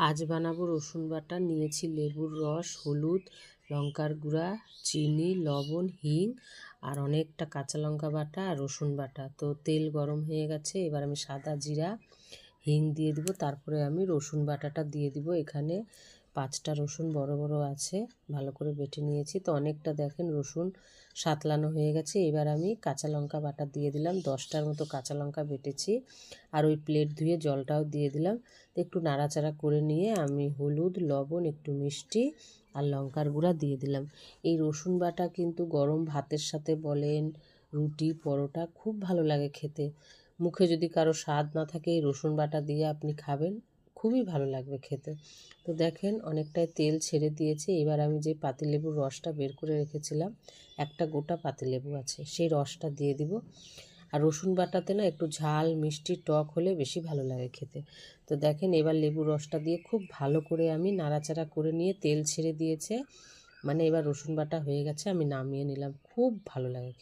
আজ বানাবো রসুন বাটা। নিয়েছি লেবুর রস, হলুদ, লঙ্কার গুঁড়া, চিনি, লবণ, হিং আর অনেকটা কাঁচা লঙ্কা বাটা আর রসুন বাটা। তো তেল গরম হয়ে গেছে, এবার আমি সাদা জিরা, হিং দিয়ে দিব, তারপরে আমি রসুন বাটাটা দিয়ে দিব। এখানে 5টা রসুন বড় বড় আছে, ভালো করে বেটে নিয়েছি। তো অনেকটা দেখেন রসুন সাতলানো হয়ে গেছে। এবার আমি কাঁচা লঙ্কা বাটা দিয়ে দিলাম, 10টার মতো কাঁচা লঙ্কা বেটেছি। আর ওই প্লেট ধুয়ে জলটাও দিয়ে দিলাম। তো একটু নাড়াচাড়া করে নিয়ে আমি হলুদ, লবণ, একটু মিষ্টি আর লঙ্কার গুঁড়া দিয়ে দিলাম। এই রসুন বাটা কিন্তু গরম ভাতের সাথে বলেন, রুটি, পরোটা খুব ভালো লাগে খেতে। মুখে যদি কারো স্বাদ না থাকে, এই রসুন বাটা দিয়ে আপনি খাবেন, খুবই ভালো লাগবে খেতে। তো দেখেন অনেকটাই তেল ছেড়ে দিয়েছে। এবার আমি যে পাতিলেবুর রসটা বের করে রেখেছিলাম, একটা গোটা পাতিলেবু আছে, সেই রসটা দিয়ে দিব। আর রসুন বাটাতে না একটু ঝাল, মিষ্টি, টক হলে বেশি ভালো লাগে খেতে। তো দেখেন এবার লেবুর রসটা দিয়ে খুব ভালো করে আমি নাড়াচাড়া করে নিয়ে, তেল ছেড়ে দিয়েছে, মানে এবার রসুন বাটা হয়ে গেছে, আমি নামিয়ে নিলাম। খুব ভালো লাগে।